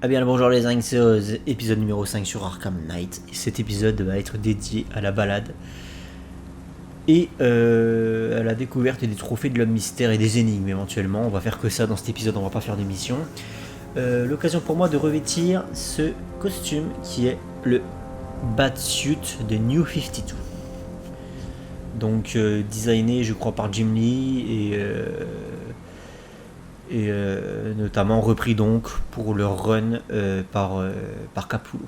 Ah bien le bonjour les zincs, c'est épisode numéro 5 sur Arkham Knight. Et cet épisode va être dédié à la balade et à la découverte des trophées de l'homme mystère et des énigmes éventuellement. On va faire que ça dans cet épisode, on va pas faire d'émission. L'occasion pour moi de revêtir ce costume qui est le Batsuit de New 52. Donc designé je crois par Jim Lee et notamment repris donc pour leur run par Capullo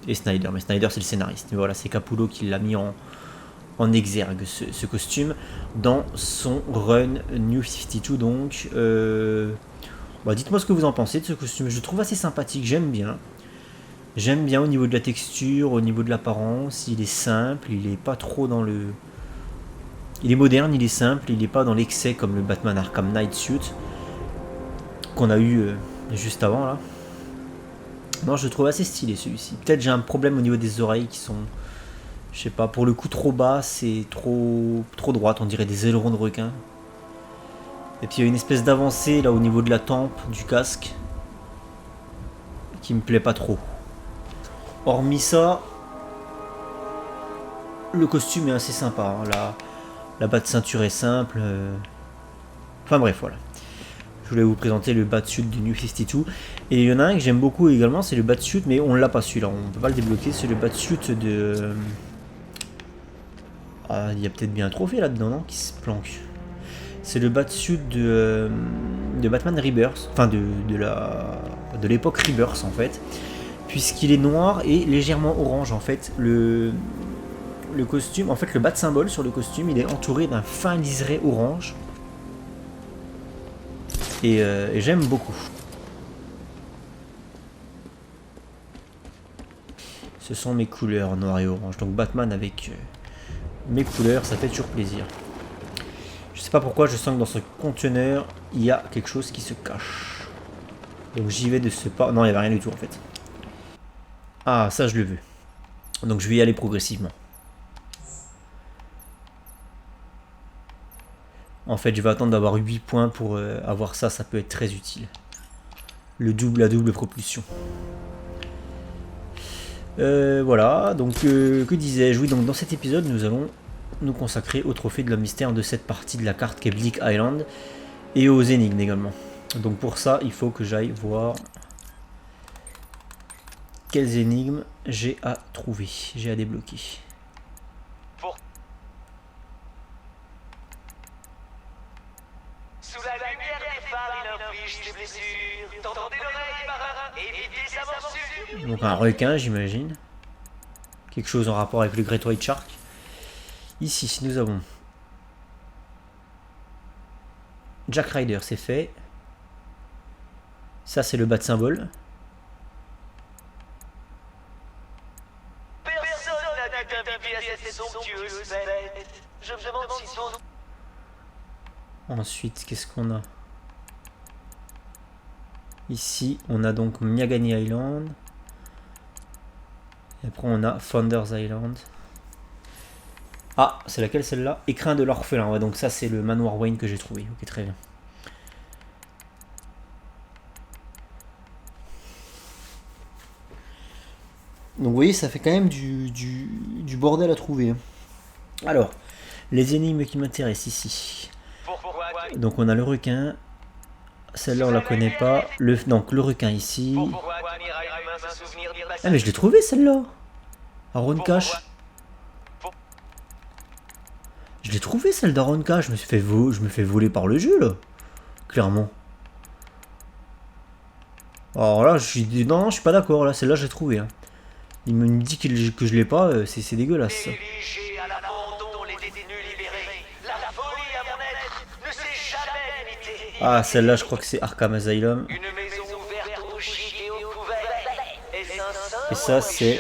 et Snyder. Mais Snyder c'est le scénariste. Mais voilà, c'est Capullo qui l'a mis en exergue ce costume dans son run New 52 donc. Dites-moi ce que vous en pensez de ce costume. Je le trouve assez sympathique, j'aime bien. J'aime bien au niveau de la texture, au niveau de l'apparence. Il est simple, il est pas trop dans le... Il est moderne, il est simple, il n'est pas dans l'excès comme le Batman Arkham Knight Suit qu'on a eu juste avant là. Non, je le trouve assez stylé celui-ci. Peut-être j'ai un problème au niveau des oreilles qui sont, je sais pas, pour le coup trop bas, c'est trop droite, on dirait des ailerons de requin. Et puis il y a une espèce d'avancée là au niveau de la tempe du casque qui me plaît pas trop. Hormis ça, le costume est assez sympa. Hein. La bas de ceinture est simple. Enfin bref, voilà. Je voulais vous présenter le Batsuit du New 52. Et il y en a un que j'aime beaucoup également, c'est le Batsuit, mais on l'a pas celui-là, on peut pas le débloquer. C'est le Batsuit de... Ah, il y a peut-être bien un trophée là-dedans, non, qui se planque. C'est le Batsuit de Batman Rebirth, enfin de l'époque Rebirth en fait. Puisqu'il est noir et légèrement orange en fait. Le costume, en fait le bat symbole sur le costume, il est entouré d'un fin liseré orange. Et j'aime beaucoup. Ce sont mes couleurs noir et orange. Donc Batman avec mes couleurs, ça fait toujours plaisir. Je sais pas pourquoi, je sens que dans ce conteneur, il y a quelque chose qui se cache. Donc j'y vais de ce pas. Non, il n'y avait rien du tout en fait. Ah, ça je le veux. Donc je vais y aller progressivement. En fait, je vais attendre d'avoir 8 points pour avoir ça, ça peut être très utile. La double propulsion. Voilà, donc que disais-je? Oui, donc dans cet épisode, nous allons nous consacrer au trophée de l'homme mystère de cette partie de la carte qu'est Bleak Island et aux énigmes également. Donc pour ça, il faut que j'aille voir quelles énigmes j'ai à trouver, j'ai à débloquer. Sous la lumière des phares, il inflige des blessures. Tendez l'oreille, marin, évitez sa morsure. Donc un requin, j'imagine. Quelque chose en rapport avec le Great White Shark. Ici, nous avons Jack Ryder, c'est fait. Ça, c'est le bat symbole. Personne n'a dû t'inviter à cette somptueuse fête. Je me demande si son... Ensuite, qu'est-ce qu'on a? Ici, on a donc Miagani Island. Et après, on a Founders Island. Ah, c'est laquelle celle-là? Écrin de l'orphelin. Ouais, donc ça, c'est le manoir Wayne que j'ai trouvé. Ok, très bien. Donc, vous voyez, ça fait quand même du bordel à trouver. Alors, les énigmes qui m'intéressent ici. Donc, on a le requin. Celle-là, on la connaît pas. Donc, le requin ici. Ah, mais je l'ai trouvé celle-là. Aaron Cash. Je l'ai trouvé celle d'Aaron Cash. Je me fais voler par le jeu là. Clairement. Alors là, non, je suis pas d'accord. Là, celle-là, j'ai trouvé. Hein. Il me dit que je l'ai pas. C'est dégueulasse. Ah, celle-là, je crois que c'est Arkham Asylum. Et ça, c'est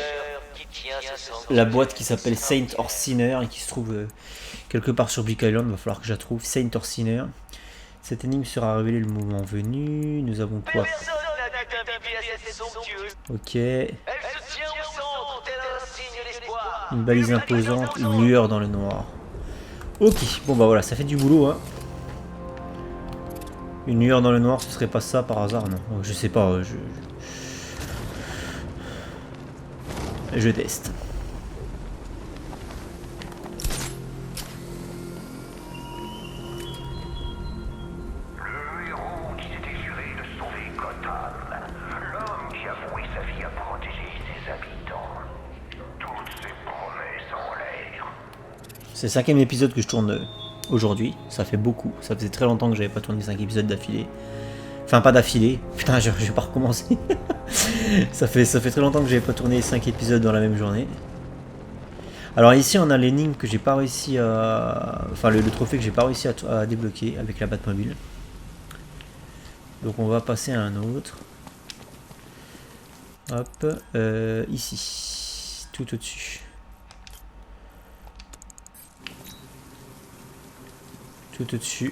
la boîte qui s'appelle Saint or Sinner et qui se trouve quelque part sur Bleak Island. Il va falloir que je la trouve. Saint or Sinner. Cette énigme sera révélée le moment venu. Nous avons quoi? Ok. Une balise imposante, une lueur dans le noir. Ok, bon bah voilà, ça fait du boulot. Hein. Une lueur dans le noir, ce serait pas ça par hasard, non? Je sais pas. Je teste. Le héros qui s'était juré de sauver Gotham. L'homme qui a voué sa vie à protéger ses habitants. Toutes ses promesses en l'air. C'est le 5e épisode que je tourne aujourd'hui. Ça fait beaucoup. Ça faisait très longtemps que j'avais pas tourné 5 épisodes d'affilée. Enfin, pas d'affilée. Putain, je vais pas recommencer. ça fait très longtemps que j'avais pas tourné 5 épisodes dans la même journée. Alors ici, on a l'énigme que j'ai pas réussi à... Enfin, le trophée que j'ai pas réussi à débloquer avec la Batmobile. Donc on va passer à un autre. Hop. Ici. Tout au-dessus. Tout au-dessus.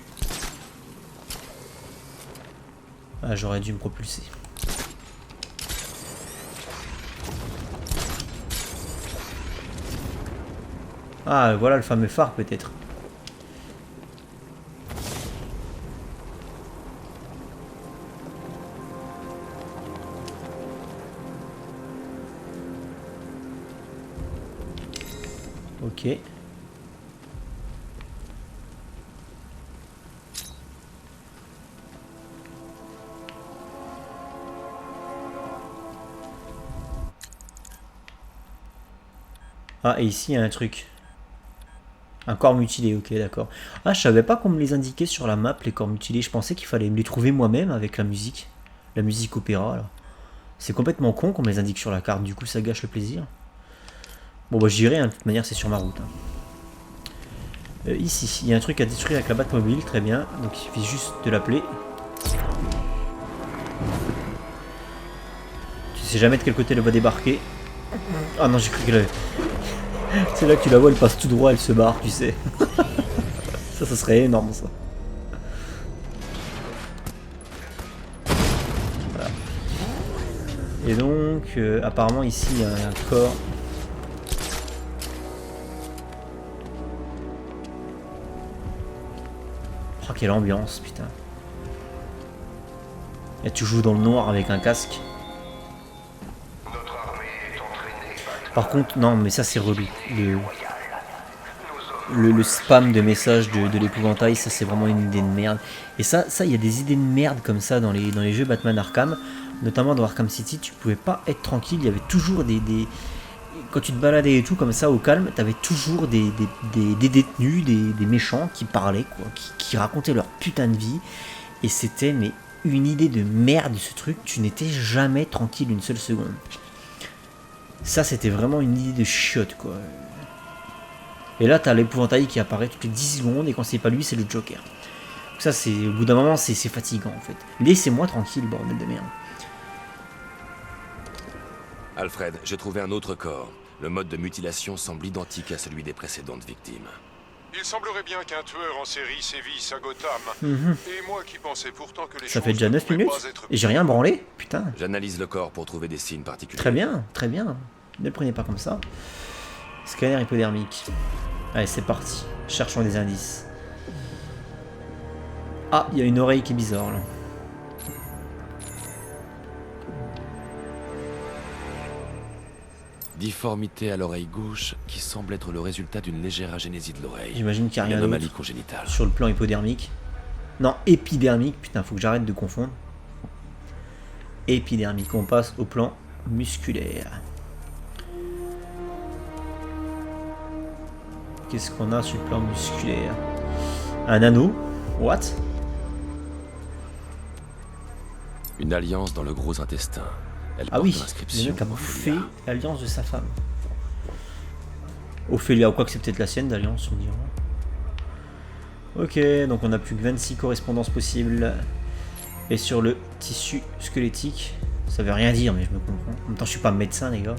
Ah, j'aurais dû me propulser. Ah, voilà le fameux phare peut-être. Ok. Ah, et ici il y a un truc. Un corps mutilé, ok, d'accord. Ah, je savais pas qu'on me les indiquait sur la map, les corps mutilés. Je pensais qu'il fallait me les trouver moi-même avec la musique. La musique opéra, là. C'est complètement con qu'on me les indique sur la carte, du coup ça gâche le plaisir. Bon, bah j'irai, hein. De toute manière c'est sur ma route. Hein. Ici, il y a un truc à détruire avec la Batmobile, très bien. Donc il suffit juste de l'appeler. Tu sais jamais de quel côté elle va débarquer. Ah non, j'ai cru qu'elle avait... C'est là que tu la vois, elle passe tout droit, elle se barre, tu sais. ça serait énorme, ça. Voilà. Et donc, apparemment, ici, il y a un corps. Oh, quelle ambiance, putain. Et tu joues dans le noir avec un casque. Par contre, non, mais ça c'est relou. Le spam de messages de l'épouvantail, ça c'est vraiment une idée de merde. Et ça, il y a des idées de merde comme ça dans les jeux Batman Arkham. Notamment dans Arkham City, tu pouvais pas être tranquille. Il y avait toujours des... Quand tu te baladais et tout comme ça au calme, t'avais toujours des détenus, des méchants qui parlaient, quoi, qui racontaient leur putain de vie. Et c'était mais une idée de merde ce truc. Tu n'étais jamais tranquille une seule seconde. Ça, c'était vraiment une idée de chiotte, quoi. Et là, t'as l'épouvantail qui apparaît toutes les 10 secondes, et quand c'est pas lui, c'est le Joker. Donc ça, c'est au bout d'un moment, c'est fatigant, en fait. Laissez-moi tranquille, bordel de merde. Alfred, j'ai trouvé un autre corps. Le mode de mutilation semble identique à celui des précédentes victimes. Il semblerait bien qu'un tueur en série sévisse à Gotham. Et moi qui pensais pourtant que les Ça choses fait déjà ne 9 pouvaient minutes, pas être et j'ai rien branlé, putain. J'analyse le corps pour trouver des signes particuliers. Très bien, très bien. Ne le prenez pas comme ça. Scanner hypodermique. Allez, c'est parti. Cherchons des indices. Ah, il y a une oreille qui est bizarre, là. Difformité à l'oreille gauche qui semble être le résultat d'une légère agénésie de l'oreille. J'imagine qu'il n'y a Une rien anomalie d'autre congénitale. sur le plan hypodermique. Non, épidermique. Putain, faut que j'arrête de confondre. Épidermique. On passe au plan musculaire. Qu'est-ce qu'on a sur le plan musculaire? Un anneau. What? Une alliance dans le gros intestin. Elle Ah porte oui, le l'inscription mec a bouffé Ophelia. l'alliance de sa femme. Ophélia, ou quoi que c'est peut-être la sienne d'alliance, on dira. Ok, donc on a plus que 26 correspondances possibles. Et sur le tissu squelettique, ça veut rien dire, mais je me comprends. En même temps, je suis pas médecin, les gars.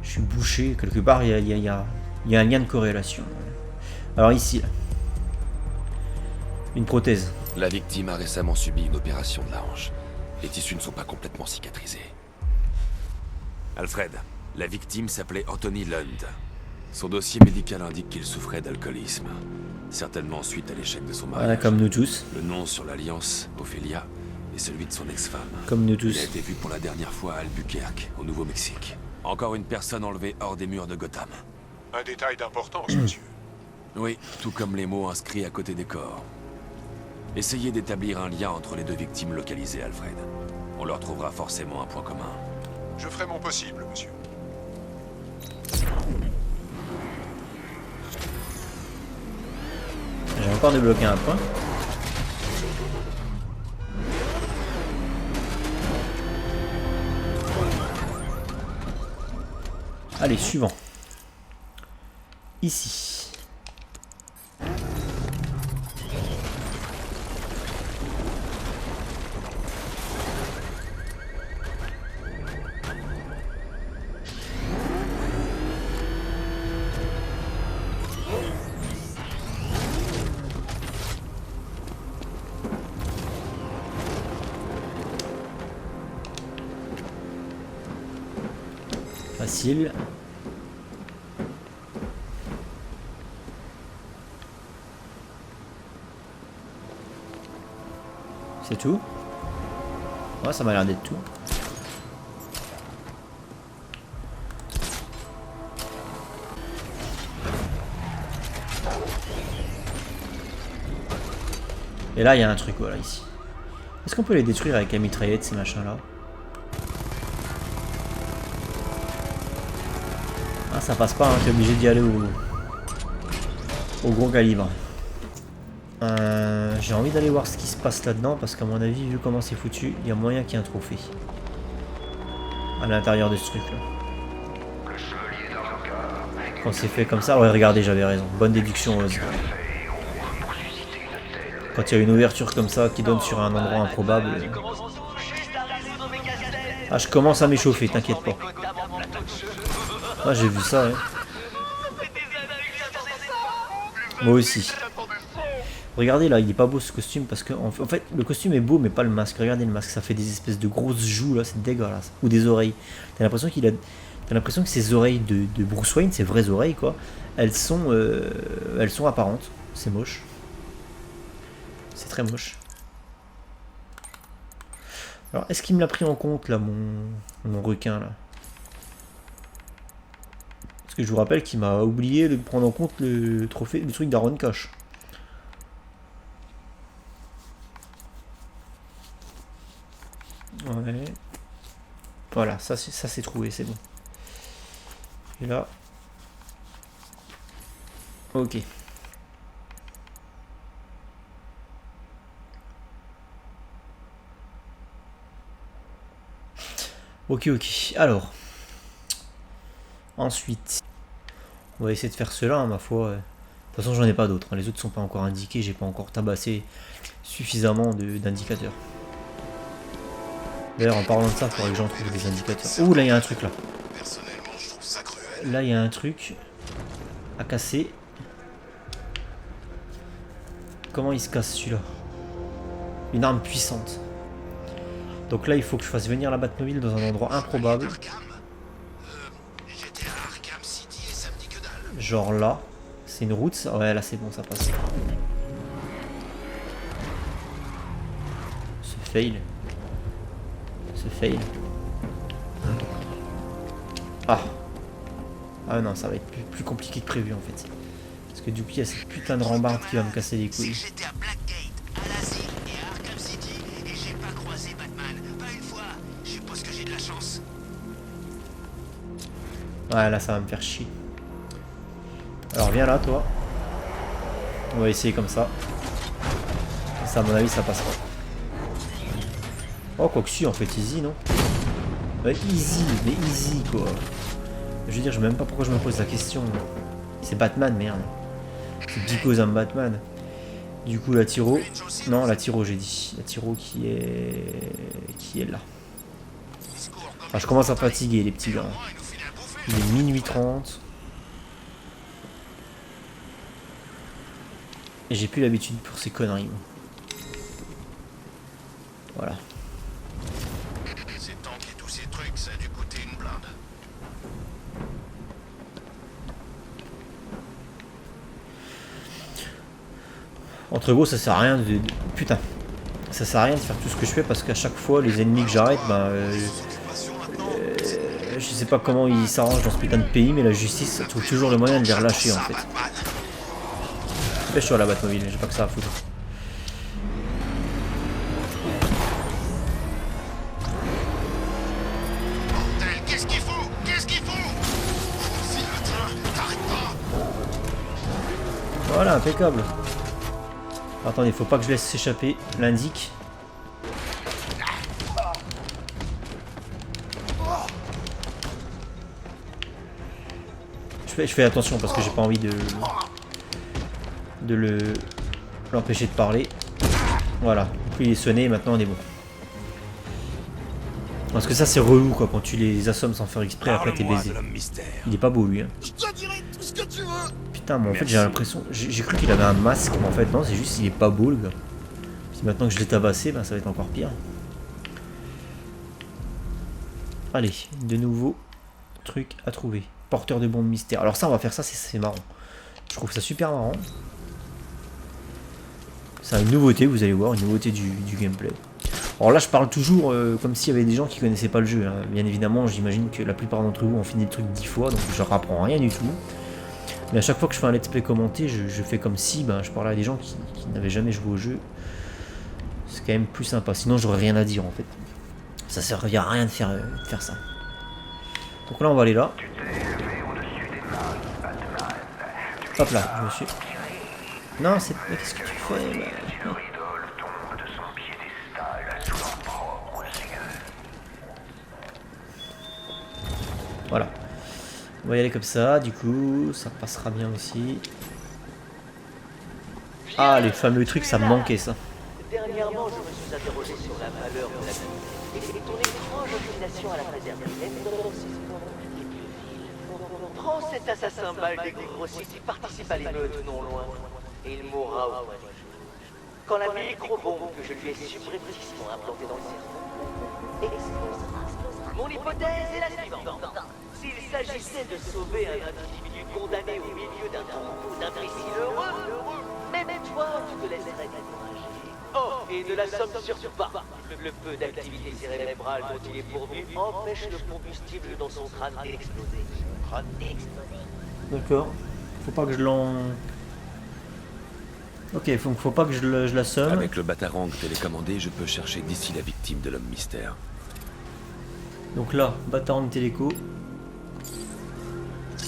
Je suis bouché. Quelque part, il y a un lien de corrélation. Alors ici, là. Une prothèse. La victime a récemment subi une opération de la hanche. Les tissus ne sont pas complètement cicatrisés. Alfred, la victime s'appelait Anthony Lund. Son dossier médical indique qu'il souffrait d'alcoolisme. Certainement suite à l'échec de son mariage. Voilà, comme nous tous. Le nom sur l'alliance, Ophelia, est celui de son ex-femme. Comme nous Il a tous. été vu pour la dernière fois à Albuquerque, au Nouveau-Mexique, Encore une personne enlevée hors des murs de Gotham. Un détail d'importance, monsieur. Oui, tout comme les mots inscrits à côté des corps. Essayez d'établir un lien entre les deux victimes localisées, Alfred. On leur trouvera forcément un point commun. Je ferai mon possible, monsieur. J'ai encore débloqué un point. Allez, suivant. Ici. Facile. C'est tout? Ouais, ça m'a l'air d'être tout. Et là, il y a un truc, voilà, ici. Est-ce qu'on peut les détruire avec la mitraillette, ces machins-là? Ah, ça passe pas, hein, t'es obligé d'y aller au gros calibre. J'ai envie d'aller voir ce qui se passe là-dedans parce qu'à mon avis, vu comment c'est foutu, il y a moyen qu'il y ait un trophée à l'intérieur de ce truc là. Quand c'est fait comme ça, ouais, regardez, j'avais raison. Bonne déduction, Oz. Quand il y a une ouverture comme ça qui donne sur un endroit improbable. Ah, je commence à m'échauffer, t'inquiète pas. Ah, j'ai vu ça, hein. Moi aussi. Regardez là, il est pas beau ce costume parce que en fait le costume est beau mais pas le masque. Regardez le masque, ça fait des espèces de grosses joues là, c'est dégueulasse. Ou des oreilles. T'as l'impression que ces oreilles de Bruce Wayne, ces vraies oreilles quoi, elles sont apparentes. C'est moche. C'est très moche. Alors est-ce qu'il me l'a pris en compte là mon requin là? Parce que je vous rappelle qu'il m'a oublié de prendre en compte le trophée, le truc d'Aaron Cash. Ouais. Voilà, ça c'est trouvé, c'est bon. Et là. Ok. Ok, ok. Alors. Ensuite. On va essayer de faire cela, hein, ma foi. De toute façon, j'en ai pas d'autres. Les autres sont pas encore indiqués. J'ai pas encore tabassé suffisamment d'indicateurs. D'ailleurs, en parlant de ça, il faudrait que j'en trouve des indicateurs. Ouh, là, il y a un truc, là. Là, il y a un truc à casser. Comment il se casse, celui-là? Une arme puissante. Donc là, il faut que je fasse venir la Batmobile dans un endroit improbable. Genre là. C'est une route, ça? Ouais, là, c'est bon, ça passe. Ce fail. Fail. Ah. Ah non, ça va être plus compliqué que prévu en fait. Parce que du coup, il y a cette putain de rambarde qui va me casser les couilles. J'étais à Blackgate, à Lassie et à Arkham City et j'ai pas croisé Batman. Pas une fois. Je suppose que j'ai de la chance. Ouais, là, ça va me faire chier. Alors, viens là, toi. On va essayer comme ça. Ça, à mon avis, ça passera. Oh, quoi que si, en fait, easy, non? Ouais, easy, mais easy, quoi. Je veux dire, je sais même pas pourquoi je me pose la question. C'est Batman, merde. C'est because I'm Batman. Du coup, la Tiro... Non, la Tiro, j'ai dit. La Tiro qui est là. Ah, je commence à fatiguer, les petits gars. Il est minuit 30. Et j'ai plus l'habitude pour ces conneries. Voilà. Ça a dû coûter une blinde. Entre gros, ça sert à rien de... Putain. Ça sert à rien de faire tout ce que je fais parce qu'à chaque fois, les ennemis que j'arrête, ben... je sais pas comment ils s'arrangent dans ce putain de pays, mais la justice trouve toujours le moyen de les relâcher en fait. Pêche-toi la Batmobile, j'ai pas que ça à foutre. Bordel, qu'est-ce qu'il faut? Qu'est-ce qu'il faut? Si le train, t'arrêtes pas. Voilà, impeccable. Attendez, faut pas que je laisse s'échapper l'indique. Je fais attention parce que j'ai pas envie de l'empêcher de parler. Voilà, il est sonné et maintenant on est bon. Parce que ça c'est relou quoi, quand tu les assommes sans faire exprès, après t'es baisé. Il est pas beau lui hein. Je te dirai tout ce que tu veux. Putain, mais en fait j'ai l'impression, j'ai cru qu'il avait un masque, mais en fait non, c'est juste il est pas beau le gars. Si maintenant que je l'ai tabassé, ben ça va être encore pire. Allez, de nouveaux trucs à trouver. Porteur de bombes mystère. Alors ça, on va faire ça, c'est marrant. Je trouve ça super marrant. C'est une nouveauté, vous allez voir, une nouveauté du gameplay. Alors là, je parle toujours comme s'il y avait des gens qui connaissaient pas le jeu. Hein. Bien évidemment, j'imagine que la plupart d'entre vous ont fini le truc 10 fois, donc je leur apprends rien du tout. Mais à chaque fois que je fais un let's play commenté, je fais comme si je parlais à des gens qui n'avaient jamais joué au jeu. C'est quand même plus sympa, sinon j'aurais rien à dire en fait. Ça servira à rien de faire ça. Donc là, on va aller là. Hop là, je me suis... Non, c'est... Qu'est-ce que tu fais là? Voilà. On va y aller comme ça, du coup, ça passera bien aussi. Ah, les fameux trucs, ça me manquait ça. Dernièrement, je me suis interrogé sur la valeur de la vie et ton étrange obstination à la préserver. Prends cet assassin baldé grossiste qui participe à l'émeute non loin, et il mourra au coin du feu. Quand la micro-bombe que je lui ai subrepticement implantée dans le cerveau explosera. Mon hypothèse est la suivante. S'il s'agissait de sauver un individu condamné au milieu d'un troupeau d'imbéciles heureux, même toi, tu te laisserais décourager. Oh, et ne l'assomme surtout pas. Le peu d'activité cérébrale dont il est pourvu empêche le combustible dans son crâne d'exploser. D'accord. Faut pas que je l'en... Ok, faut pas que je l'assomme. Avec le Batarang télécommandé, je peux chercher d'ici la victime de l'homme mystère. Donc là, Batarang téléco.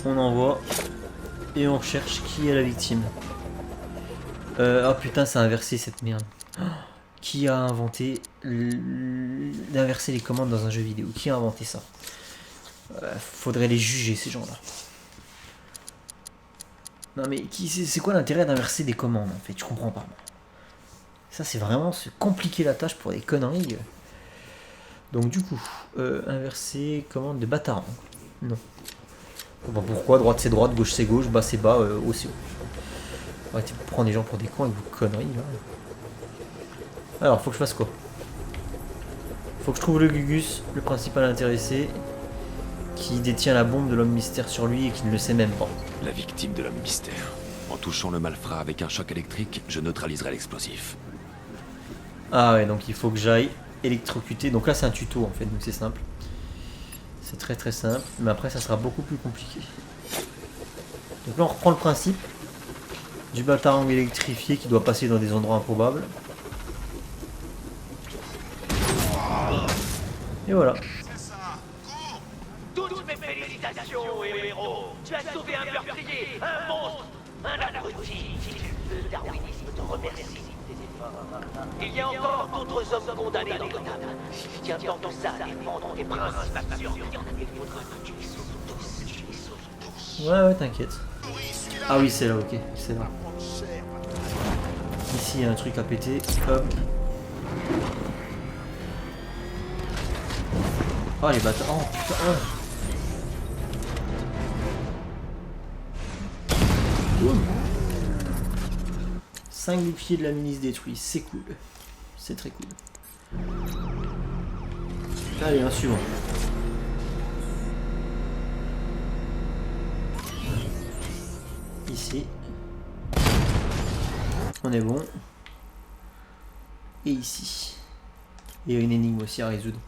On envoie. Et on recherche qui est la victime. Oh putain, c'est inversé cette merde. Oh, qui a inventé d'inverser les commandes dans un jeu vidéo? Qui a inventé ça? Faudrait les juger ces gens-là. Non mais c'est quoi l'intérêt d'inverser des commandes en fait? Je comprends pas. Ça c'est vraiment se compliquer la tâche pour des conneries. Donc du coup, inverser commande de Batarang. Non. Bon, pourquoi? Droite c'est droite, gauche c'est gauche, bas c'est bas, haut c'est haut. Arrêtez de prendre les gens pour des cons avec vos conneries là. Alors faut que je fasse quoi? Faut que je trouve le Gugus, le principal intéressé, qui détient la bombe de l'homme mystère sur lui et qui ne le sait même pas. La victime de l'homme mystère. En touchant le malfrat avec un choc électrique, je neutraliserai l'explosif. Ah ouais, donc il faut que j'aille électrocuter. Donc là c'est un tuto en fait, donc c'est simple. C'est très très simple, mais après ça sera beaucoup plus compliqué. Donc là on reprend le principe du Batarang électrifié qui doit passer dans des endroits improbables. Et voilà. Toutes mes félicitations, héros. Tu as sauvé un meurtrier, un monstre, un abruti. Le darwinisme te remercie de tes efforts. Il y a encore d'autres hommes condamnés dans Gotham. Si tu tiens tant que ça à défendre tes principes absurdes, il faudra que tu les sauves tous. Tu les sauves tous. Ouais, t'inquiète. Ah oui, c'est là, ok, c'est là. Ici, il y a un truc à péter. Hop. Oh, les bâtards. Oh, putain. Oh. 5 boucliers de la milice détruits. C'est cool. C'est très cool. Allez, un suivant. Ici. On est bon. Et ici. Il y a une énigme aussi à résoudre.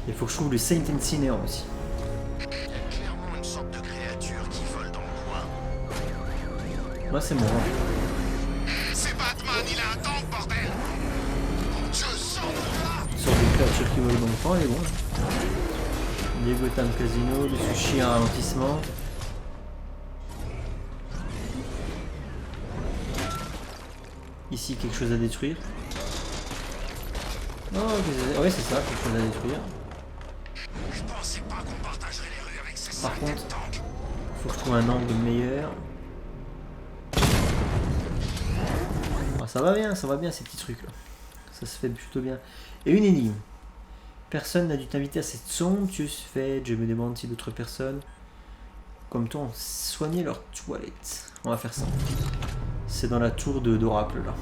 Il faut que je trouve le Saint Enciner aussi. Clairement une sorte de créature qui vole dans le coin. Moi c'est moi. C'est Batman, il a un tank, bordel! Mon Dieu, sors de là! Une sorte de créature qui vole dans le temps, elle est bon. Les Gotham Casino, le sushi à ralentissement. Ici quelque chose à détruire. Oh, ouais c'est ça, quelque chose à détruire. Je pensais pas qu'on partagerait les rues avec ces Par sales contre, têtes tanks. faut que je trouve un angle meilleur. Ah, ça va bien ces petits trucs là. Ça se fait plutôt bien. Et une énigme. Personne n'a dû t'inviter à cette somptueuse fête. Je me demande si d'autres personnes, comme toi, ont soigné leurs toilettes. On va faire ça. C'est dans la tour d'Oracle là.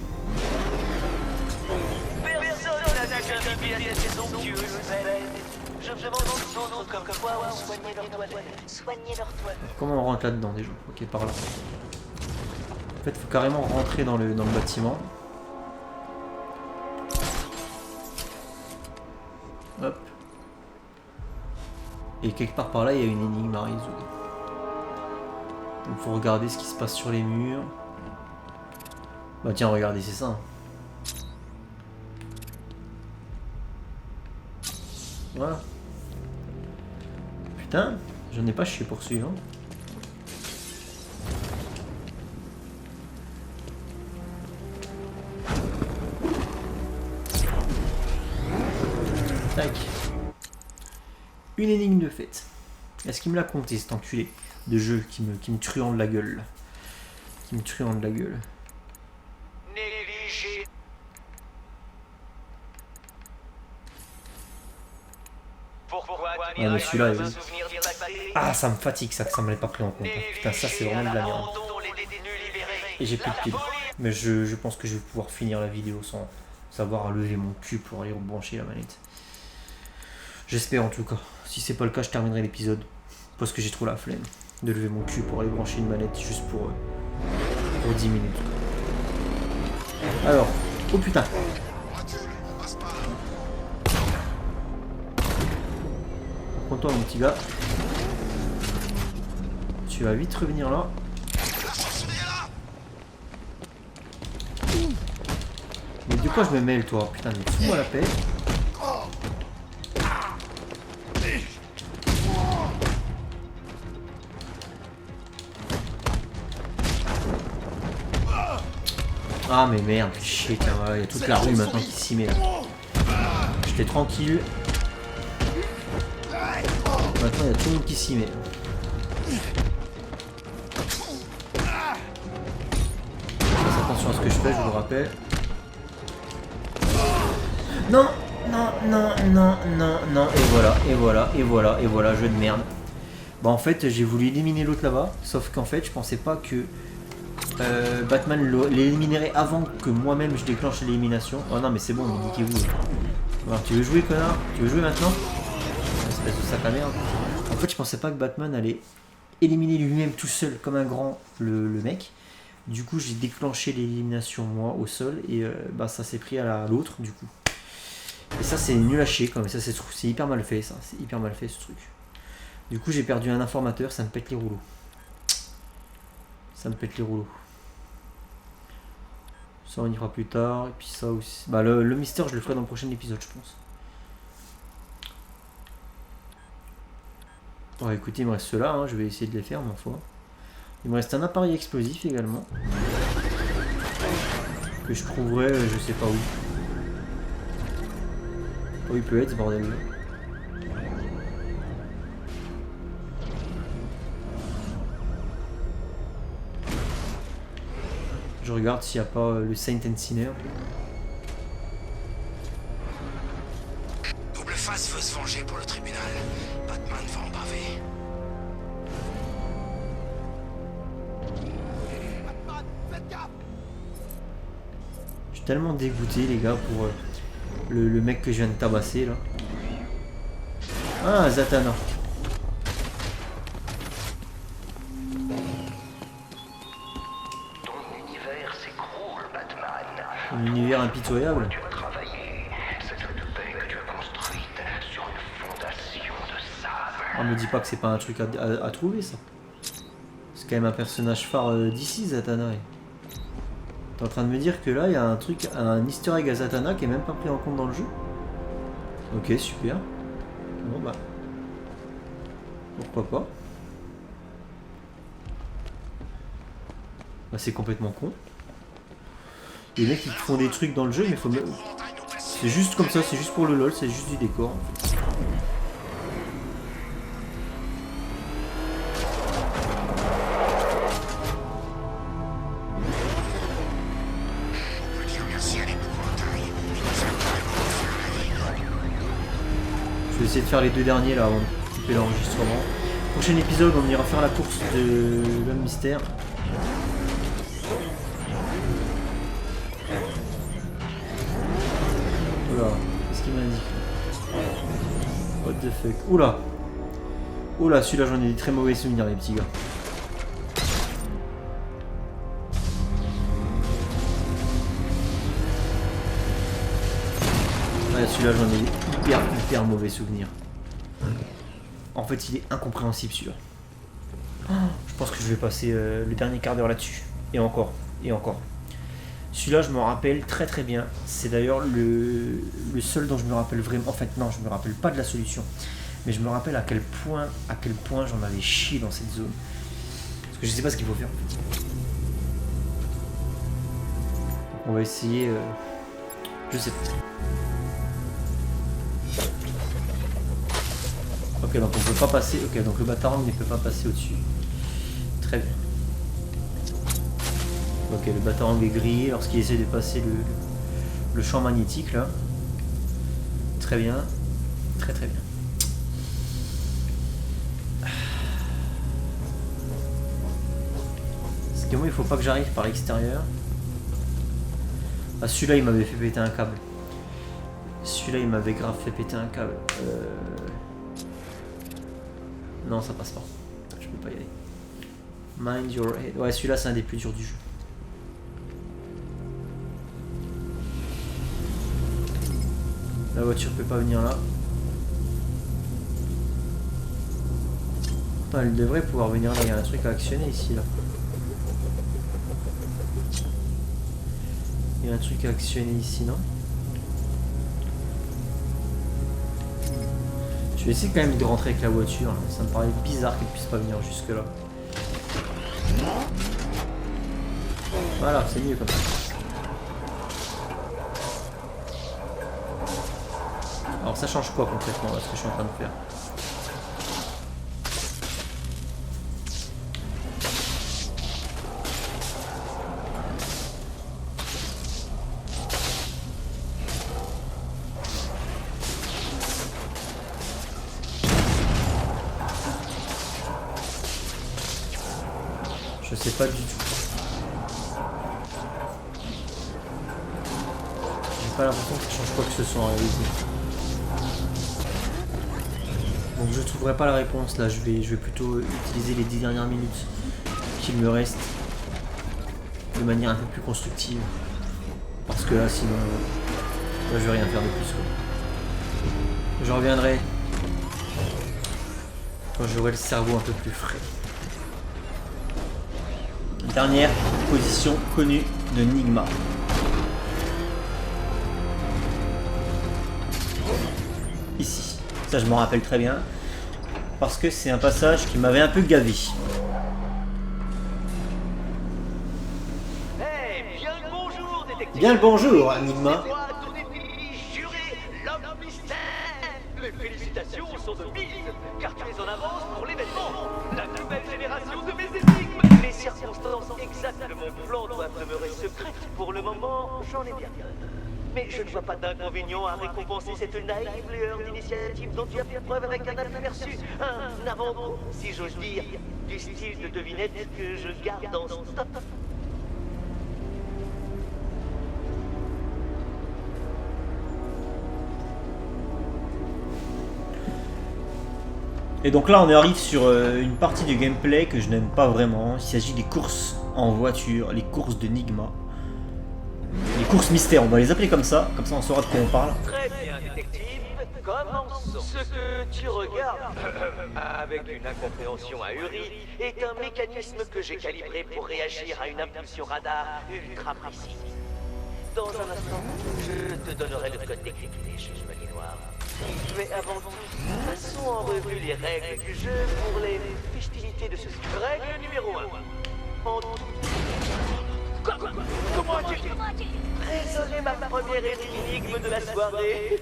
Personne n'a jamais à ces somptueuses fêtes. Je me demande si d'autres comme toi ont soigné leurs toilettes. Comment on rentre là-dedans déjà? Ok, par là. En fait, il faut carrément rentrer dans le bâtiment. Hop. Et quelque part par là, il y a une énigme à résoudre. Il faut regarder ce qui se passe sur les murs. Bah tiens, regardez, c'est ça. Voilà. Putain, j'en ai pas chier pour suivre. Tac. Une énigme de fête. Est-ce qu'il me l'a compté cet enculé de jeu qui me truande la gueule? Qui me truande la gueule. Négligé. Pourquoi Ah mais celui-là, il... souvenir d'Irlacté? Ah ça me fatigue ça que ça me l'ait pas pris en compte. Putain ça c'est vraiment de la merde. Et j'ai plus de piles. Mais je pense que je vais pouvoir finir la vidéo sans savoir lever mon cul pour aller brancher la manette. J'espère en tout cas. Si c'est pas le cas, je terminerai l'épisode. Parce que j'ai trop la flemme de lever mon cul pour aller brancher une manette juste pour 10 minutes. Alors, oh putain. Prends-toi mon petit gars. Tu vas vite revenir là. Mais de quoi je me mêle toi? Putain mais fous-moi la paix. Ah mais merde, chier, tiens, il y a toute la rue maintenant qui s'y met là. J'étais tranquille. Maintenant il y a tout le monde qui s'y met. Faites attention à ce que je fais, je vous le rappelle. Non, non, non, non, non, non, et voilà, et voilà, et voilà, et voilà, jeu de merde. Bah en fait j'ai voulu éliminer l'autre là-bas, sauf qu'en fait je pensais pas que Batman l'éliminerait avant que moi-même je déclenche l'élimination. Oh non mais c'est bon, niquez-vous. Alors, tu veux jouer connard? Tu veux jouer maintenant? Espèce de sac à merde. En fait je pensais pas que Batman allait éliminer lui-même tout seul comme un grand le mec. Du coup j'ai déclenché l'élimination moi au sol et bah ça s'est pris à l'autre du coup. Et ça c'est nul à chier quand même, ça c'est hyper mal fait ça, c'est hyper mal fait ce truc. Du coup j'ai perdu un informateur, ça me pète les rouleaux. Ça me pète les rouleaux. Ça on y fera plus tard, et puis ça aussi. Bah le mystère je le ferai dans le prochain épisode je pense. Bon écoutez il me reste ceux-là, hein. Je vais essayer de les faire ma foi. Il me reste un appareil explosif également. Que je trouverai je sais pas où. Où il peut être ce bordel là. Je regarde s'il n'y a pas le Saint Enciner. Double Face veut se venger pour le tribunal. Batman va en baver. Je suis tellement dégoûté les gars pour le mec que je viens de tabasser là. Ah Zatanna. Un univers impitoyable. Tu as travaillé. Cette paix que tu as construite sur une me dis pas que c'est pas un truc à trouver ça. C'est quand même un personnage phare d'ici, Zatanna. T'es en train de me dire que là il y a un truc, un easter egg à Zatanna qui est même pas pris en compte dans le jeu? Ok, super. Bon bah. Pourquoi pas? Bah, c'est complètement con. Les mecs ils font des trucs dans le jeu mais faut même... C'est juste comme ça, c'est juste pour le lol, c'est juste du décor en fait. Je vais essayer de faire les 2 derniers là avant de couper l'enregistrement. Prochain épisode, on ira faire la course de l'homme mystère. Oula, qu'est-ce qu'il m'indique là? What the fuck? Oula! Oula, celui-là j'en ai des très mauvais souvenirs les petits gars. Ouais, celui-là j'en ai hyper mauvais souvenirs. En fait il est incompréhensible celui-là. Je pense que je vais passer le dernier quart d'heure là-dessus. Et encore, et encore. Celui-là je me rappelle très bien. C'est d'ailleurs le seul dont je me rappelle vraiment. En fait non, je me rappelle pas de la solution. Mais je me rappelle à quel point j'en avais chié dans cette zone. Parce que je sais pas ce qu'il faut faire en fait. On va essayer... Je sais pas. Ok, donc on peut pas passer. Ok, donc le Batarang ne peut pas passer au-dessus. Très bien. Ok, le Batarang est grillé lorsqu'il essaie de passer le champ magnétique là. Très bien. Très bien. Parce que moi il faut pas que j'arrive par l'extérieur. Ah, celui-là il m'avait fait péter un câble. Celui-là il m'avait grave fait péter un câble. Non, ça passe pas. Je peux pas y aller. Mind your head. Ouais, celui-là c'est un des plus durs du jeu. La voiture peut pas venir là. Attends, elle devrait pouvoir venir là. Il y a un truc à actionner ici là. Il y a un truc à actionner ici, non? Je vais essayer quand même de rentrer avec la voiture. Ça me paraît bizarre qu'elle puisse pas venir jusque là. Voilà, c'est mieux comme ça. Alors ça change quoi concrètement là, ce que je suis en train de faire? Je sais pas du tout. J'ai pas l'impression que ça change quoi que ce soit en réalité. Donc je trouverai pas la réponse là, je vais plutôt utiliser les 10 dernières minutes qu'il me reste de manière un peu plus constructive. Parce que là sinon là, je vais rien faire de plus. Je reviendrai quand j'aurai le cerveau un peu plus frais. Dernière position connue de Nigma. Ici. Ça je m'en rappelle très bien. Parce que c'est un passage qui m'avait un peu gavé. Hey, bien le bonjour, détective. Bien le bonjour, Nigma. C'est moi, ton ennemi juré, l'homme mystère. Mes félicitations sont de mise, car tu es en avance pour l'événement. La nouvelle génération de mes énigmes. Les circonstances exactes de mon plan doivent demeurer secrètes. Pour le moment, j'en ai bien peur. Mais je ne vois pas d'inconvénient à récompenser cette naïve lueur d'initiative dont tu as fait preuve avec un aperçu, un avant-goût, si j'ose dire, du style de devinette que je garde en stock. Et donc là on arrive sur une partie du gameplay que je n'aime pas vraiment. Il s'agit des courses en voiture, les courses de Nigma. Les courses mystères, on va les appeler comme ça on saura de quoi on parle. Très bien, détective. Commençons. Ce que tu regardes, avec une incompréhension ahurie, est un mécanisme que j'ai calibré pour réagir à une impulsion radar ultra précise. Dans un instant, je te donnerai le code décrypté, Chevalier Noir. Mais avant tout, passons en revue les règles du jeu pour les festivités de ce soir. Règle numéro 1. En tout... Comment as-tu résolu ma première énigme de la soirée?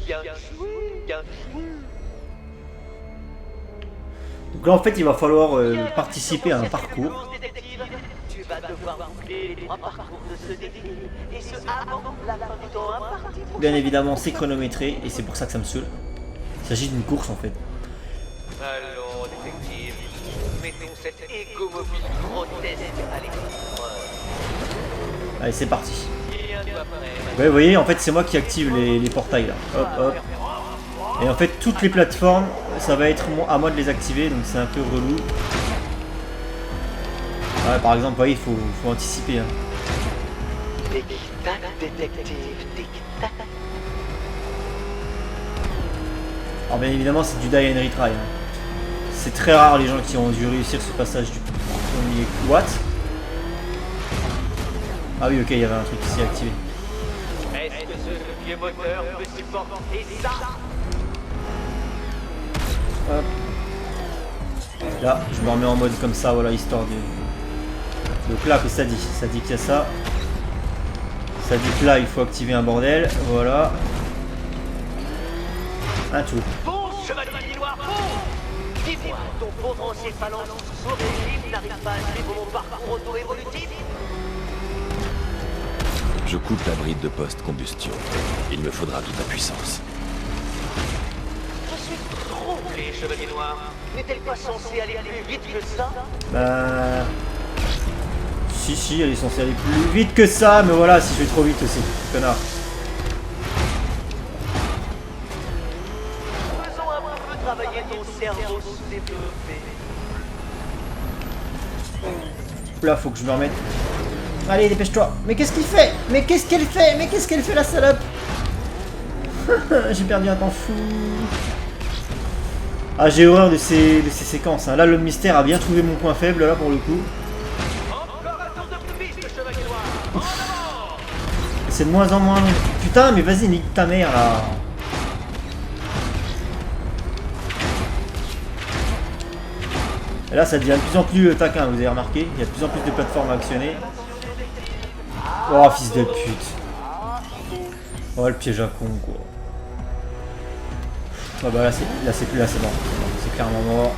Bien joué, bien joué. Donc là en fait il va falloir participer à un parcours. Tu vas devoir boucler les 3 parcours de ce défi, et ce avant la fin du temps imparti. Bien évidemment c'est chronométré et c'est pour ça que ça me saoule. Il s'agit d'une course en fait. Allons, détective. Mettons cet égo-mobile grotesque à l'épreuve. Allez c'est parti. Tiens-toi prêt. Ouais, vous voyez en fait c'est moi qui active les portails là. Hop hop. Et en fait toutes les plateformes ça va être à moi de les activer donc c'est un peu relou. Ouais, par exemple, vous voyez, il faut anticiper. Hein. Tic-tac, détective, tic-tac. Alors bien évidemment c'est du die and retry. Hein. C'est très rare les gens qui ont dû réussir ce passage du premier What? Ah oui ok, il y avait un truc qui s'est activé. Est-ce que ce vieux moteur peut supporter ça? Hop. Là, je me remets en mode comme ça, voilà, histoire de... Donc là, qu'est-ce que ça dit? Ça dit qu'il y a ça. Ça dit que là, il faut activer un bordel, voilà. Un tout. Bon, Chevalier Noir, bon! Dis-moi, ton pauvre ancien phalange sous régime n'arrive pas à suivre mon parcours auto-évolutif? Je coupe la bride de post-combustion. Il me faudra toute la puissance. Je suis troublé, Chevalier Noir. N'est-elle pas censée aller plus vite que ça? Bah... Si, elle est censée aller plus vite que ça, mais voilà, si je vais trop vite aussi, connard. Faisons un peu travailler ton cerveau sous-développé. Là, faut que je me remette. Allez, dépêche-toi. Mais qu'est-ce qu'il fait? Mais qu'est-ce qu'elle fait? Mais qu'est-ce qu'elle fait, la salope? J'ai perdu un temps fou. Ah, j'ai horreur de ces séquences. Hein. Là, le mystère a bien trouvé mon point faible, là, pour le coup. C'est de moins en moins long. Putain, mais vas-y, nique ta mère, là. Et là, ça devient de plus en plus taquin, vous avez remarqué. Il y a de plus en plus de plateformes à actionner. Oh, fils de pute. Oh, le piège à con, quoi. Ah bah là, c'est plus là, c'est mort. C'est clairement mort.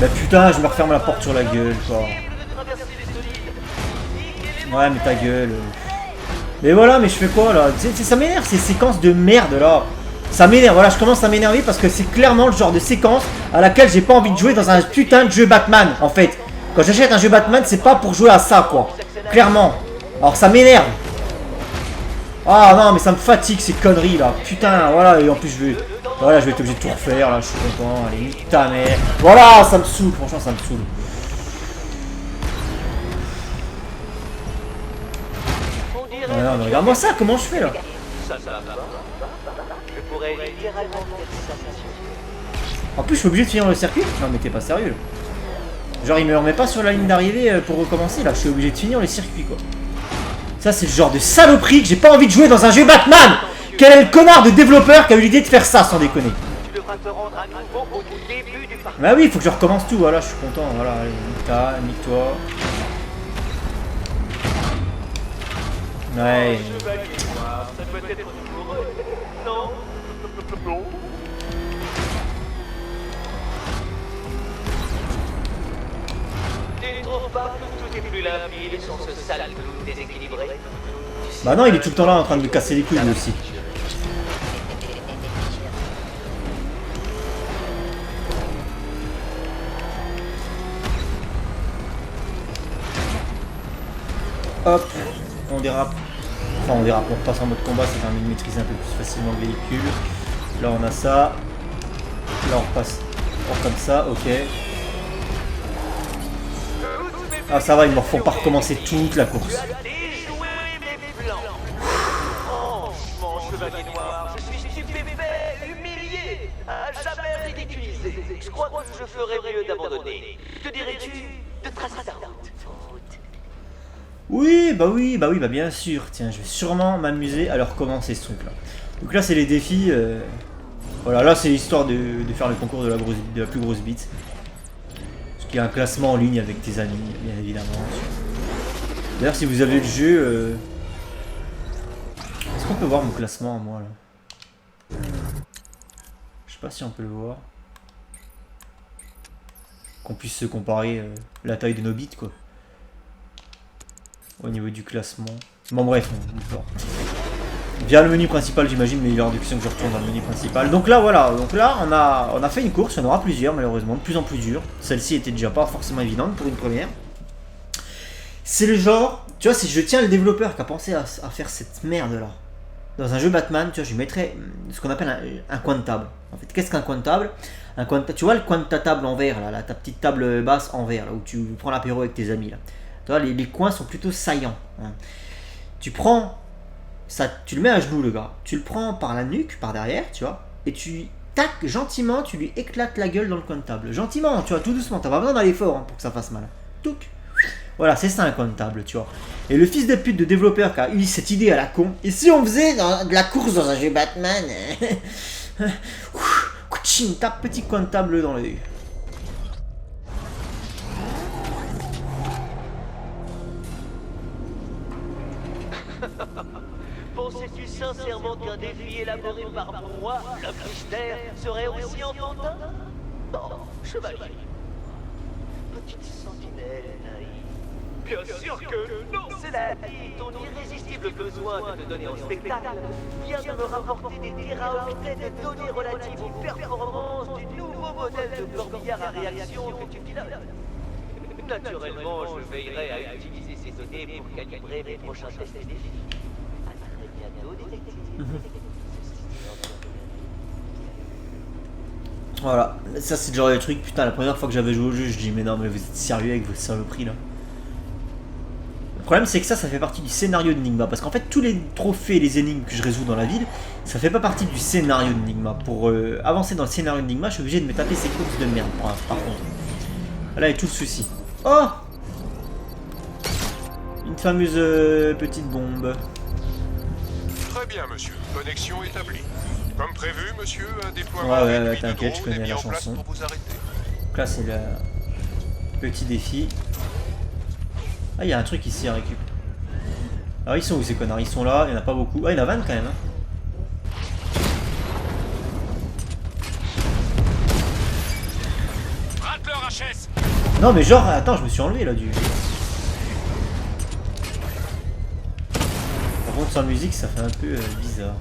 Bah putain, je me referme la porte sur la gueule, quoi. Ouais, mais ta gueule. Mais voilà, mais je fais quoi, là? Ça m'énerve, ces séquences de merde, là. Ça m'énerve, voilà, je commence à m'énerver parce que c'est clairement le genre de séquence à laquelle j'ai pas envie de jouer dans un putain de jeu Batman, en fait. Quand j'achète un jeu Batman, c'est pas pour jouer à ça, quoi. Clairement. Alors ça m'énerve. Ah non, mais ça me fatigue ces conneries, là. Putain, voilà, et en plus je vais... Voilà, je vais être obligé de tout refaire, là, je suis content. Allez, nique ta mère. Voilà, ça me saoule, franchement, ça me saoule. Non, mais regarde-moi ça, comment je fais, là? Je pourrais littéralement faire ça. En plus, je suis obligé de finir le circuit? Non, mais t'es pas sérieux. Genre, il me remet pas sur la ligne d'arrivée pour recommencer, là. Je suis obligé de finir le circuit, quoi. Ça, c'est le genre de saloperie que j'ai pas envie de jouer dans un jeu Batman! Quel est le connard de développeur qui a eu l'idée de faire ça, sans déconner? Tu devras te rendre à nouveau au début du parcours. Bah oui, il faut que je recommence tout, voilà, je suis content. Voilà, allez, nique-toi. Ouais. Ça doit être douloureux. Non. Non. Tu ne trouves pas que tout est plus limpide sans ce sale clown déséquilibré? Bah non, il est tout le temps là en train de me casser les couilles, lui aussi. Hop, on dérape. Enfin, on dérape, on repasse en mode combat, ça permet de maîtriser un peu plus facilement le véhicule. Là, on a ça. Là, on repasse comme ça, ok. Ah, ça va, ils me refont pas recommencer toute la course. Déjouer mes plans. Franchement, Chevalier Noir, je crois que je ferais mieux d'abandonner. Que dirais-tu de tracer ta route? Oui, bah bien sûr. Tiens, je vais sûrement m'amuser à leur commencer ce truc là. Donc là c'est les défis. Voilà, là c'est l'histoire de faire le concours de la plus grosse bite. Parce qu'il y a un classement en ligne avec tes amis, bien évidemment. D'ailleurs si vous avez le jeu... Est-ce qu'on peut voir mon classement à moi là? Je sais pas si on peut le voir. Qu'on puisse se comparer la taille de nos bits quoi. Au niveau du classement. Bon bref, on va. Via le menu principal j'imagine, mais il est hors de question que je retourne dans le menu principal. Donc là voilà, on a fait une course, il y en aura plusieurs malheureusement, de plus en plus dures. Celle-ci était déjà pas forcément évidente pour une première. C'est le genre, tu vois, si je tiens le développeur qui a pensé à faire cette merde là, dans un jeu Batman, tu vois, je lui mettrais ce qu'on appelle un coin de table. En fait, qu'est-ce qu'un coin de table? Tu vois le coin de ta table en verre là, ta petite table basse en verre là, où tu prends l'apéro avec tes amis là. Tu vois, les coins sont plutôt saillants. Hein. Tu prends ça, tu le mets à genoux le gars, tu le prends par la nuque, par derrière, tu vois, et tac, gentiment, tu lui éclates la gueule dans le coin de table. Gentiment, tu vois, tout doucement, t'as pas besoin d'aller fort pour que ça fasse mal. Touc. Voilà, c'est ça un coin de table, tu vois. Et le fils de pute de développeur qui a eu cette idée à la con, et si on faisait de la course dans un jeu Batman, tape petit coin de table dans l'œil. Pensais-tu sincèrement qu'un défi élaboré par moi, le mystère, serait aussi enfantin? Non, chevalier. Petite sentinelle naïve. Bien sûr que non. Cela dit, ton irrésistible besoin de te donner en spectacle vient de me rapporter des téraoctets de données relatives aux performances du nouveau modèle de corbillard à réaction que tu pilotes. Naturellement, je veillerai à utiliser ces données pour calibrer mes prochains tests et défis. À très bientôt, détective. Voilà, ça c'est le genre de truc, putain, la première fois que j'avais joué au jeu, je dis mais non mais vous êtes sérieux avec vos saloperies là. Le problème c'est que ça fait partie du scénario de Nigma, parce qu'en fait tous les trophées et les énigmes que je résous dans la ville, ça fait pas partie du scénario de Nigma. Pour avancer dans le scénario de Nigma, je suis obligé de me taper ces courses de merde par contre. Là est tout le souci. Oh, une fameuse petite bombe. Très bien, monsieur. Connexion établie. Comme prévu, monsieur, un déploiement ouais, t'inquiète, je connais la chanson. Donc là, c'est le petit défi. Ah, il y a un truc ici à récupérer. Alors, ils sont où ces connards? Ils sont là, il n'y en a pas beaucoup. Ah, il y en a 20 quand même. Hein. Rate-leur, HS. Non, mais genre, attends, je me suis enlevé là du. Par contre, sans musique, ça fait un peu bizarre.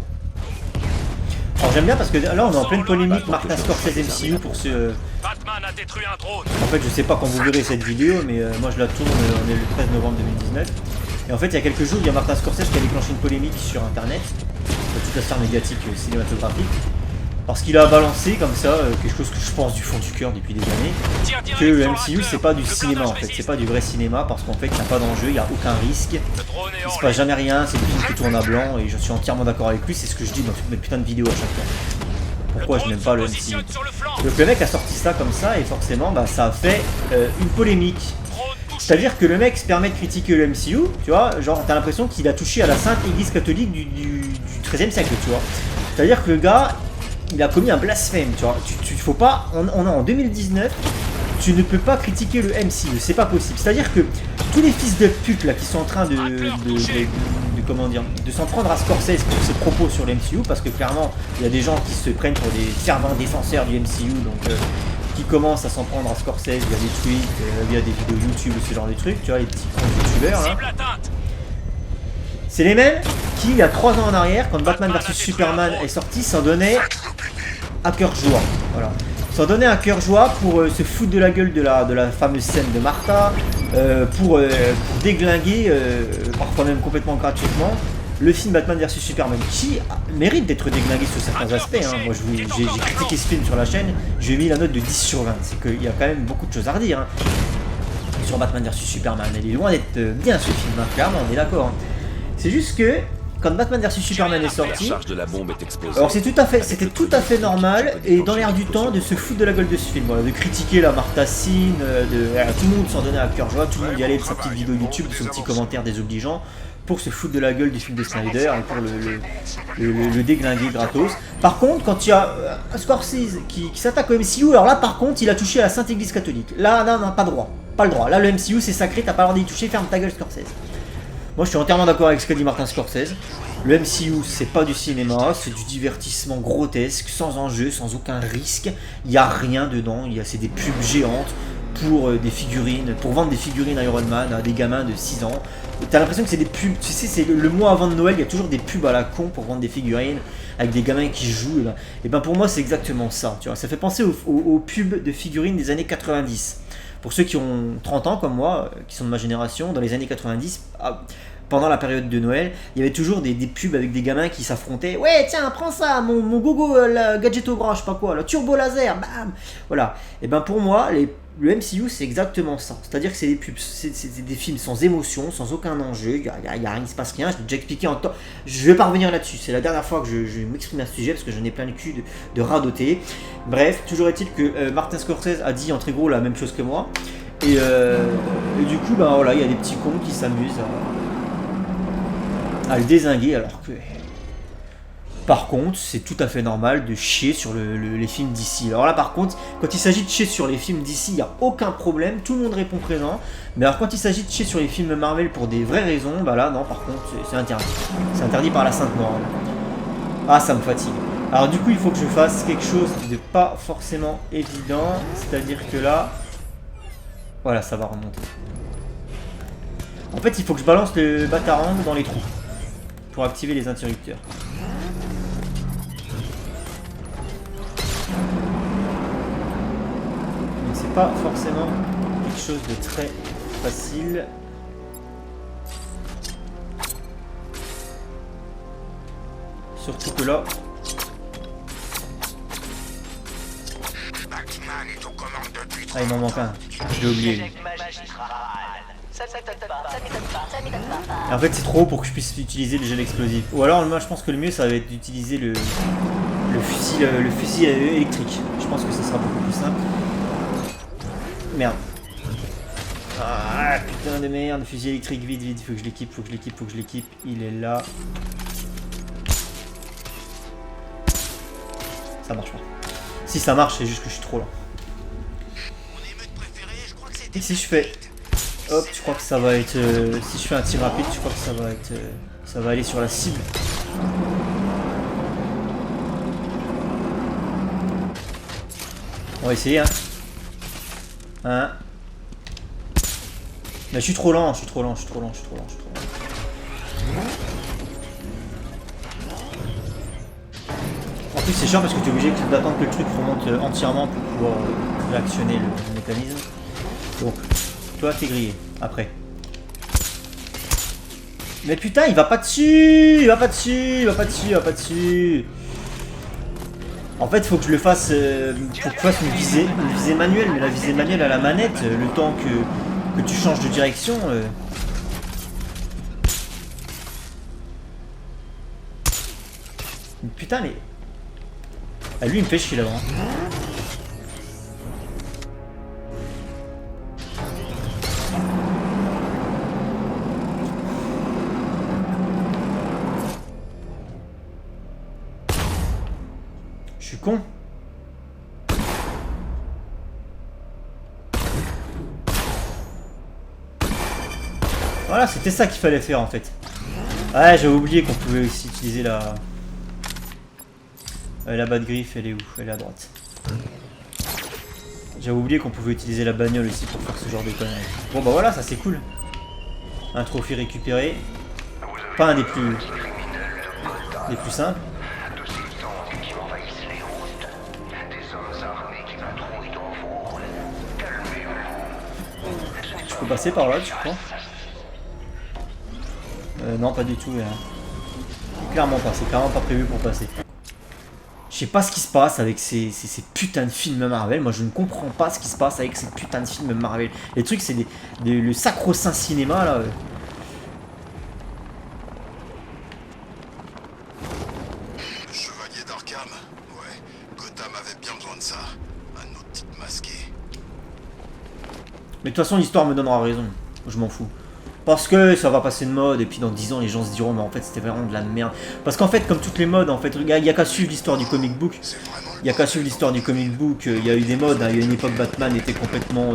Alors j'aime bien parce que là on est en pleine polémique Martin Scorsese MCU pour ce... Batman a détruit un drone. En fait je sais pas quand vous verrez cette vidéo mais moi je la tourne, on est le 13 novembre 2019. Et en fait il y a quelques jours il y a Martin Scorsese qui a déclenché une polémique sur internet, toute la sphère médiatique cinématographique. Parce qu'il a balancé comme ça quelque chose que je pense du fond du cœur depuis des années, que le MCU c'est pas du cinéma en fait, c'est pas du vrai cinéma parce qu'en fait il n'y a pas d'enjeu, il n'y a aucun risque, il se passe jamais rien, c'est des films qui tournent à blanc et je suis entièrement d'accord avec lui, c'est ce que je dis dans toutes mes putains de vidéos à chaque fois. Pourquoi je n'aime pas le MCU. Donc le mec a sorti ça comme ça et forcément bah, ça a fait une polémique. C'est-à-dire que le mec se permet de critiquer le MCU, tu vois, genre t'as l'impression qu'il a touché à la sainte église catholique du 13e siècle, tu vois. C'est-à-dire que le gars il a commis un blasphème, tu vois. Faut pas. On est en 2019, tu ne peux pas critiquer le MCU, c'est pas possible. C'est-à-dire que tous les fils de pute là qui sont en train de comment dire, de s'en prendre à Scorsese pour ses propos sur le MCU, parce que clairement il y a des gens qui se prennent pour des fervents défenseurs du MCU, donc qui commencent à s'en prendre à Scorsese via des tweets, via des vidéos YouTube, ce genre de trucs, tu vois, les petits youtubeurs là. C'est les mêmes qui, il y a 3 ans en arrière, quand Batman vs Superman est sorti, s'en donnaient à cœur joie. Voilà. S'en donnaient à cœur joie pour se foutre de la gueule de la fameuse scène de Martha, pour déglinguer, parfois même complètement gratuitement, le film Batman vs Superman, qui mérite d'être déglingué sur certains aspects. Hein. Moi, j'ai critiqué ce film sur la chaîne, j'ai mis la note de 10 sur 20. C'est qu'il y a quand même beaucoup de choses à redire. Hein. Sur Batman vs Superman, il est loin d'être bien ce film, hein. Clairement, on est d'accord. Hein. C'est juste que quand Batman vs Superman est La sorti, charge de la bombe est explosée. alors c'était tout à fait normal et dans l'air du temps de se foutre de la gueule de ce film, voilà, de critiquer la Martha Sin, tout le monde s'en donnait à cœur joie, tout le monde y allait de sa petite vidéo YouTube, de son petit commentaire désobligeant pour se foutre de la gueule du film de Snyder et pour le déglinguer gratos. Par contre, quand il y a un Scorsese qui s'attaque au MCU, alors là par contre il a touché à la Sainte Église catholique. Là, non, pas droit, pas le droit. Là le MCU c'est sacré, t'as pas le droit d'y toucher, ferme ta gueule Scorsese. Moi je suis entièrement d'accord avec ce qu'a dit Martin Scorsese. Le MCU c'est pas du cinéma, c'est du divertissement grotesque, sans enjeu, sans aucun risque. Il n'y a rien dedans, c'est des pubs géantes pour des figurines, pour vendre des figurines Iron Man à des gamins de 6 ans. T'as l'impression que c'est des pubs, tu sais, c'est le mois avant de Noël, il y a toujours des pubs à la con pour vendre des figurines avec des gamins qui jouent. Et ben pour moi c'est exactement ça, tu vois. Ça fait penser aux pubs de figurines des années 90. Pour ceux qui ont 30 ans comme moi, qui sont de ma génération, dans les années 90, pendant la période de Noël, il y avait toujours des pubs avec des gamins qui s'affrontaient. Ouais, tiens, prends ça, mon gogo, le gadget au bras, je sais pas quoi, le turbo laser, bam. Voilà. Et ben pour moi, le MCU c'est exactement ça. C'est-à-dire que c'est des pubs, c'est des films sans émotion, sans aucun enjeu, il y a rien, il se passe rien. Je l'ai déjà expliqué en temps. Je vais pas revenir là-dessus. C'est la dernière fois que je m'exprime à ce sujet parce que j'en ai plein le cul de radoter. Bref, toujours est-il que Martin Scorsese a dit en très gros la même chose que moi. Et du coup, ben voilà, il y a des petits cons qui s'amusent à le dézinguer alors que par contre c'est tout à fait normal de chier sur les films d'ici. Alors là par contre quand il s'agit de chier sur les films d'ici il n'y a aucun problème, tout le monde répond présent, mais alors quand il s'agit de chier sur les films Marvel pour des vraies raisons, bah là non par contre c'est interdit, c'est interdit par la sainte morale. Ah ça me fatigue. Alors du coup il faut que je fasse quelque chose de pas forcément évident, c'est à dire que là voilà ça va remonter. En fait il faut que je balance le batarang dans les trous pour activer les interrupteurs. Donc c'est pas forcément quelque chose de très facile. Surtout que là... Ah il m'en manque un, je l'ai oublié. Et en fait c'est trop haut pour que je puisse utiliser le gel explosif. Ou alors moi je pense que le mieux ça va être d'utiliser le fusil électrique. Je pense que ça sera beaucoup plus simple. Merde. Ah putain de merde, fusil électrique, vite, faut que je l'équipe, il est là. Ça marche pas. Si ça marche, c'est juste que je suis trop lent. Et si je fais... Hop, je crois que ça va être... si je fais un tir rapide, je crois que ça va être... ça va aller sur la cible. On va essayer, hein. Mais je suis trop lent, En plus c'est chiant parce que tu es obligé d'attendre que le truc remonte entièrement pour pouvoir réactionner le mécanisme. Donc, toi t'es grillé, après. Mais putain, il va pas dessus. En fait, faut que je le fasse, faut que je fasse une visée manuelle, mais la visée manuelle à la manette, le temps que tu changes de direction. Putain, mais... Ah, lui, il me fait chier là-bas. Je suis con. Voilà, c'était ça qu'il fallait faire en fait. Ouais, j'avais oublié qu'on pouvait aussi utiliser la batte griffe, elle est où? Elle est à droite. J'avais oublié qu'on pouvait utiliser la bagnole aussi pour faire ce genre de conneries. Bon bah voilà, ça c'est cool. Un trophée récupéré. Pas un des plus simples. Je peux passer par là, tu crois? Non, pas du tout. Clairement pas, c'est clairement pas prévu pour passer. Je sais pas ce qui se passe avec ces putains de films Marvel. Moi je ne comprends pas ce qui se passe avec ces putains de films Marvel. Les trucs c'est le sacro-saint cinéma là. Mais de toute façon, l'histoire me donnera raison. Je m'en fous. Parce que ça va passer de mode, et puis dans 10 ans, les gens se diront, mais en fait, c'était vraiment de la merde. Parce qu'en fait, comme toutes les modes, en fait, il n'y a qu'à suivre l'histoire du comic book. Il y a qu'à suivre l'histoire du comic book. Il y a eu des modes. Hein. Il y a une époque, Batman était complètement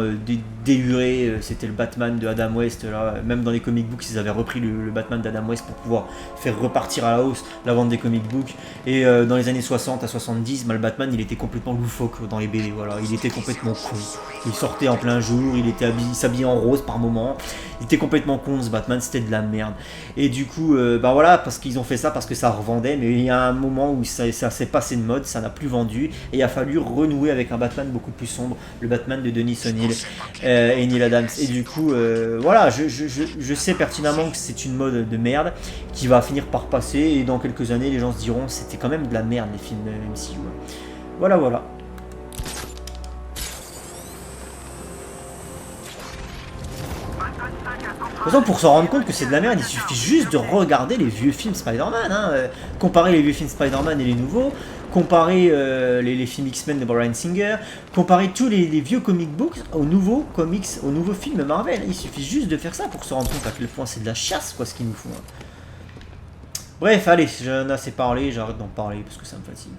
déluré. C'était le Batman de Adam West. Là. Même dans les comic books, ils avaient repris le Batman d'Adam West pour pouvoir faire repartir à la hausse la vente des comic books. Et dans les années 60 à 70, le Batman, il était complètement loufoque dans les BD. Voilà. Il était complètement con. Il sortait en plein jour. Il était s'habillait en rose par moment. Il était complètement con, ce Batman. C'était de la merde. Et du coup, bah voilà, parce qu'ils ont fait ça, parce que ça revendait. Mais il y a un moment où ça s'est passé de mode. Ça n'a plus vendu. Et il a fallu renouer avec un Batman beaucoup plus sombre, le Batman de Denis O'Neill et Neil Adams. Et du coup, voilà, je sais pertinemment que c'est une mode de merde qui va finir par passer. Et dans quelques années, les gens se diront c'était quand même de la merde les films MCU. Voilà, voilà. De toute façon, pour s'en rendre compte que c'est de la merde, il suffit juste de regarder les vieux films Spider-Man. Hein. Comparer les vieux films Spider-Man et les nouveaux, comparer les films X-Men de Bryan Singer, comparer tous les vieux comic books aux nouveaux comics, aux nouveaux films Marvel. Il suffit juste de faire ça pour se rendre compte à quel point c'est de la chasse, quoi, ce qu'ils nous font. Hein. Bref, allez, j'en ai assez parlé, j'arrête d'en parler parce que ça me fatigue.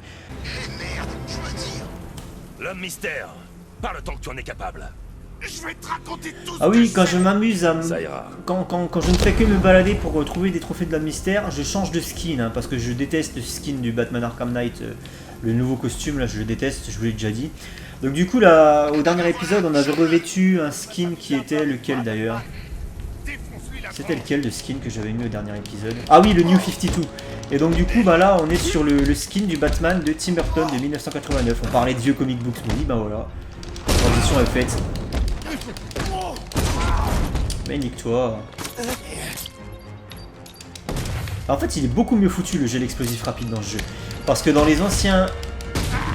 Merde, je me tire. L'homme mystère, parle tant que tu en es capable. Je vais te raconter tout. Ah oui, quand je m'amuse à Ça ira. quand je ne fais que me balader pour trouver des trophées de la mystère, je change de skin, hein, parce que je déteste le skin du Batman Arkham Knight, le nouveau costume, là je le déteste, je vous l'ai déjà dit. Donc du coup, là, au dernier épisode, on avait revêtu un skin qui était lequel d'ailleurs? C'était lequel le skin que j'avais mis au dernier épisode? Ah oui, le New 52. Et donc du coup, bah là, on est sur le skin du Batman de Tim Burton de 1989. On parlait de vieux comic books, mais oui, bah voilà. La transition est faite. Mais nique-toi. En fait, il est beaucoup mieux foutu le gel explosif rapide dans ce jeu. Parce que dans les anciens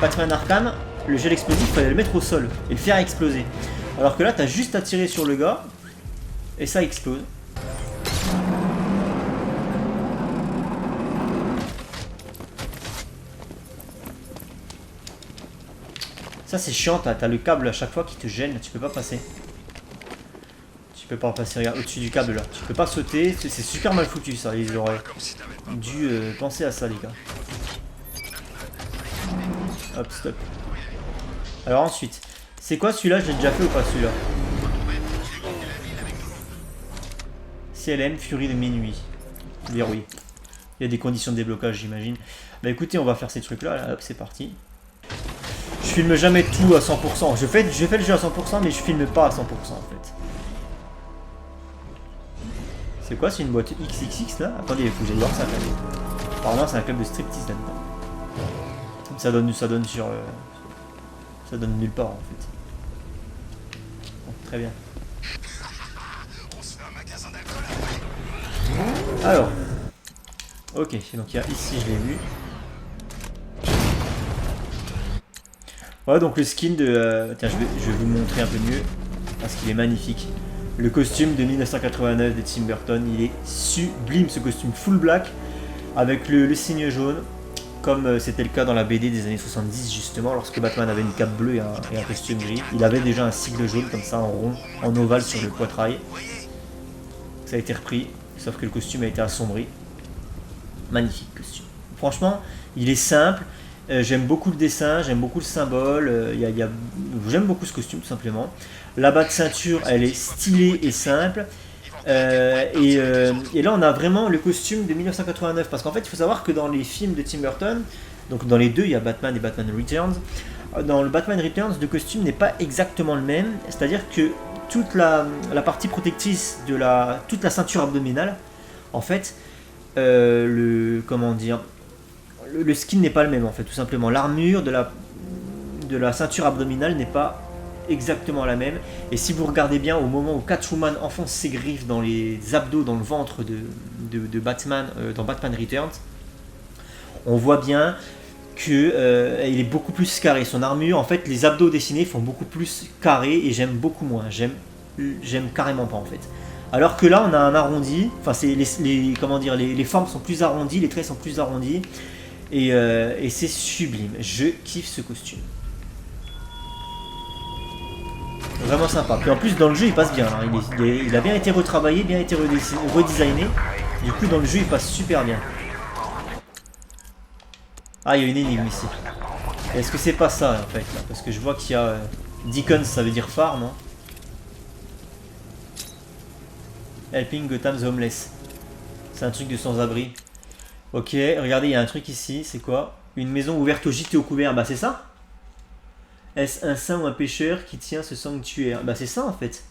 Batman Arkham, le gel explosif, il fallait le mettre au sol et le faire exploser. Alors que là, t'as juste à tirer sur le gars et ça explose. Ça c'est chiant, t'as le câble à chaque fois qui te gêne, tu peux pas passer. Tu peux pas passer, regarde, au-dessus du câble là. Tu peux pas sauter, c'est super mal foutu ça, ils auraient dû penser à ça les gars. Hop, stop. Alors ensuite, c'est quoi celui-là? Je l'ai déjà fait ou pas celui-là? CLM, Furie de minuit. Verrouillé. Il y a des conditions de déblocage j'imagine. Bah écoutez, on va faire ces trucs là, hop c'est parti. Je filme jamais tout à 100%. Je fais le jeu à 100%, mais je filme pas à 100% en fait. C'est quoi? C'est une boîte XXX là? Attendez, il faut que j'aille voir ça. Apparemment, c'est un club de striptease là-dedans. Ça donne sur. Ça donne nulle part en fait. Bon, très bien. On se fait un magasin d'alcool. Alors. Ok, donc il y a ici, je l'ai vu. Voilà donc le skin de... tiens, je vais vous montrer un peu mieux, parce qu'il est magnifique. Le costume de 1989 de Tim Burton, il est sublime, ce costume full black, avec le signe jaune, comme c'était le cas dans la BD des années 70 justement, lorsque Batman avait une cape bleue et un costume gris. Il avait déjà un sigle jaune comme ça, en rond, en ovale sur le poitrail. Ça a été repris, sauf que le costume a été assombri. Magnifique costume. Franchement, il est simple. J'aime beaucoup le dessin, j'aime beaucoup le symbole, j'aime beaucoup ce costume tout simplement. La bas de ceinture, elle est stylée et simple. Et là, on a vraiment le costume de 1989. Parce qu'en fait, il faut savoir que dans les films de Tim Burton, donc dans les deux, il y a Batman et Batman Returns. Dans le Batman Returns, le costume n'est pas exactement le même. C'est-à-dire que toute la partie protectrice de toute la ceinture abdominale, en fait, comment dire, le skin n'est pas le même en fait, tout simplement. L'armure de la ceinture abdominale n'est pas exactement la même. Et si vous regardez bien, au moment où Catwoman enfonce ses griffes dans les abdos, dans le ventre de Batman, dans Batman Returns, on voit bien que il est beaucoup plus carré. Son armure, en fait, les abdos dessinés font beaucoup plus carré et j'aime beaucoup moins. J'aime carrément pas en fait. Alors que là, on a un arrondi. Enfin, c'est comment dire, les formes sont plus arrondies, les traits sont plus arrondis. Et c'est sublime, je kiffe ce costume. Vraiment sympa. Puis en plus dans le jeu il passe bien. Hein. Il a bien été retravaillé, bien été redesigné. Du coup dans le jeu il passe super bien. Ah il y a une énigme ici. Est-ce que c'est pas ça en fait là? Parce que je vois qu'il y a... Deacon ça veut dire phare non? Helping Gotham the Homeless. C'est un truc de sans-abri. Ok, regardez il y a un truc ici. C'est quoi? Une maison ouverte au gîte et au couvert. Bah c'est ça? Est-ce un saint ou un pêcheur qui tient ce sanctuaire? Bah c'est ça en fait.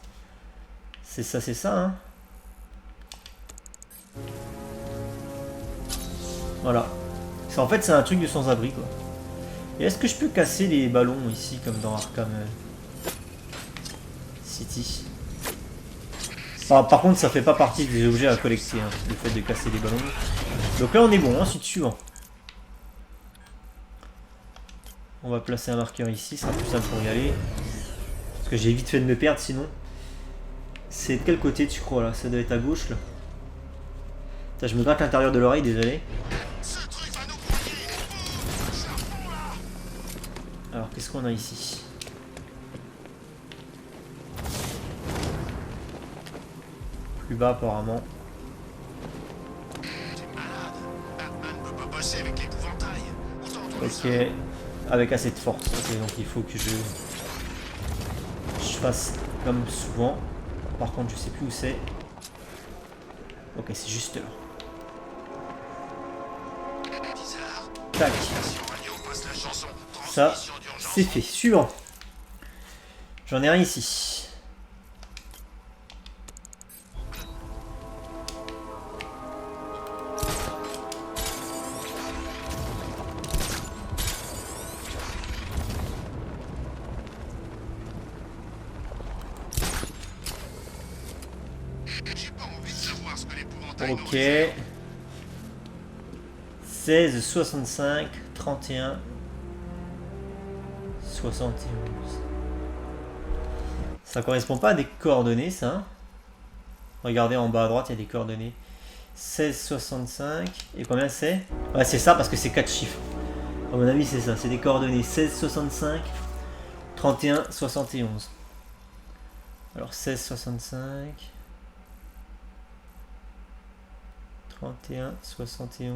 C'est ça hein. Voilà. En fait c'est un truc de sans-abri quoi. Et est-ce que je peux casser les ballons ici comme dans Arkham City? Par contre ça fait pas partie des objets à collecter hein, le fait de casser les ballons. Donc là on est bon, ensuite suivant. On va placer un marqueur ici, ça sera plus simple pour y aller. Parce que j'ai vite fait de me perdre sinon. C'est de quel côté tu crois là? Ça doit être à gauche là. Putain, je me gratte l'intérieur de l'oreille, désolé. Alors qu'est-ce qu'on a ici? Plus bas apparemment. Ok, avec assez de force. Ok, donc il faut que je fasse comme souvent. Par contre, je sais plus où c'est. Ok, c'est juste là. Tac. Ça, c'est fait. Suivant. J'en ai un ici. Ok. 16, 65, 31, 71. Ça correspond pas à des coordonnées, ça. Hein. Regardez en bas à droite, il y a des coordonnées. 16, 65. Et combien c'est? Ouais, c'est ça parce que c'est 4 chiffres. À mon avis, c'est ça. C'est des coordonnées 16, 65, 31, 71. Alors 16, 65. 31, 71.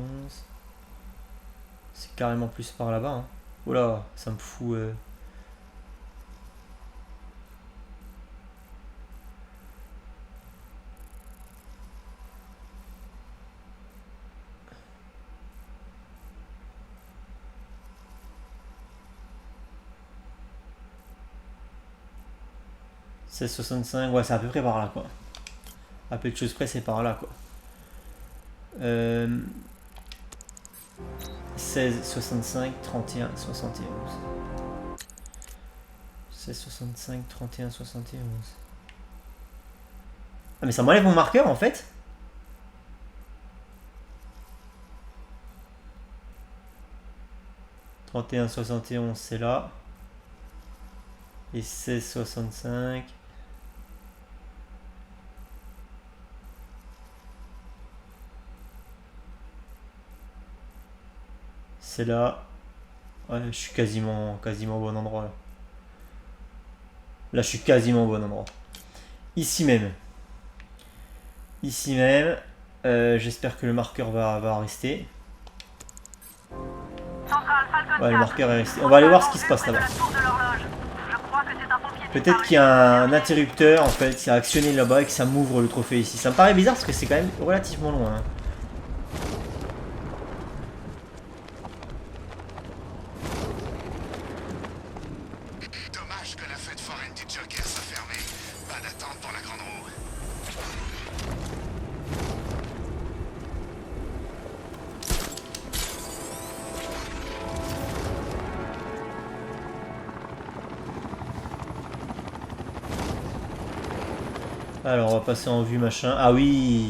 C'est carrément plus par là-bas. Hein. Oula, ça me fout. C'est 65, ouais, c'est à peu près par là quoi. À peu de choses près, c'est par là quoi. 16, 65, 31, 71. 16, 65, 31, 71. Ah mais ça m'enlève mon marqueur en fait. « 31, 71 c'est là. Et 16, 65. C'est là. Ouais, je suis quasiment au bon endroit là. Là, je suis quasiment au bon endroit. Ici même. Ici même. J'espère que le marqueur va rester. Ouais, le marqueur est resté. On va aller voir ce qui se passe là-bas. Peut-être qu'il y a un interrupteur en fait qui a actionné là-bas et que ça m'ouvre le trophée ici. Ça me paraît bizarre parce que c'est quand même relativement loin. Hein. Dommage que la fête foraine du Joker soit fermée. Pas d'attente pour la grande roue. Alors on va passer en vue machin. Ah oui.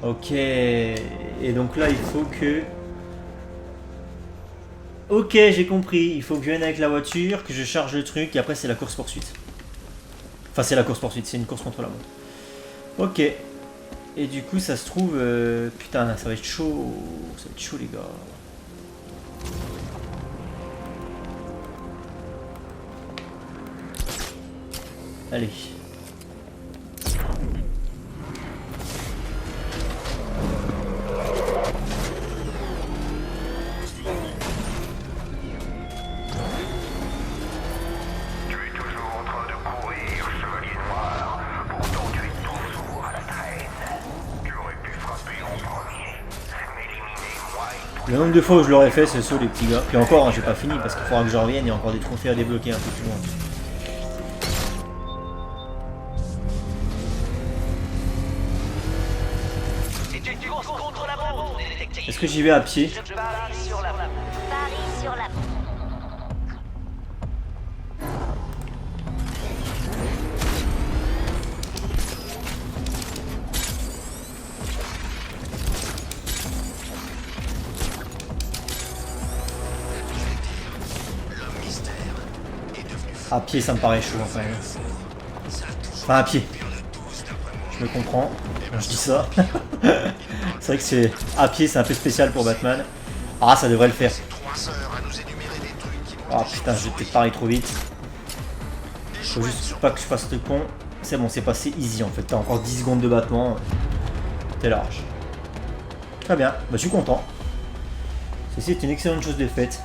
Ok. Et donc là il faut que... Ok, j'ai compris. Il faut que je vienne avec la voiture, que je charge le truc et après c'est la course poursuite. Enfin c'est la course poursuite, c'est une course contre la montre. Ok. Et du coup ça se trouve... Putain ça va être chaud. Ça va être chaud les gars. Allez. Tu es toujours en train de courir, chevalier noir. Pourtant, tu es toujours à la traîne. Tu aurais pu frapper en premier. M'éliminer, moi et Le nombre de fois où je l'aurais fait ce saut les petits gars. Puis encore, hein, j'ai pas fini parce qu'il faudra que je revienne, il y a encore des trophées à débloquer un peu plus loin. C'est une course contre la montre, détective. Est-ce que j'y vais à pied? Je parie sur la montre. Paris sur la L'homme mystère est devenu fou. À pied ça me paraît chaud enfin. Ça a toujours Enfin à pied. pire de tous, d'après moi. Je me comprends. Quand je dis ça. C'est vrai que c'est à pied c'est un peu spécial pour Batman. Ah ça devrait le faire. 3 heures à nous énumérer des trucs qui vont Ah putain je vais peut-être parler trop vite. Faut juste pas que je fasse le con. C'est bon c'est passé easy en fait. T'as encore 10 secondes de battement. T'es large. Très bien. Bah je suis content. Ceci est une excellente chose de faite.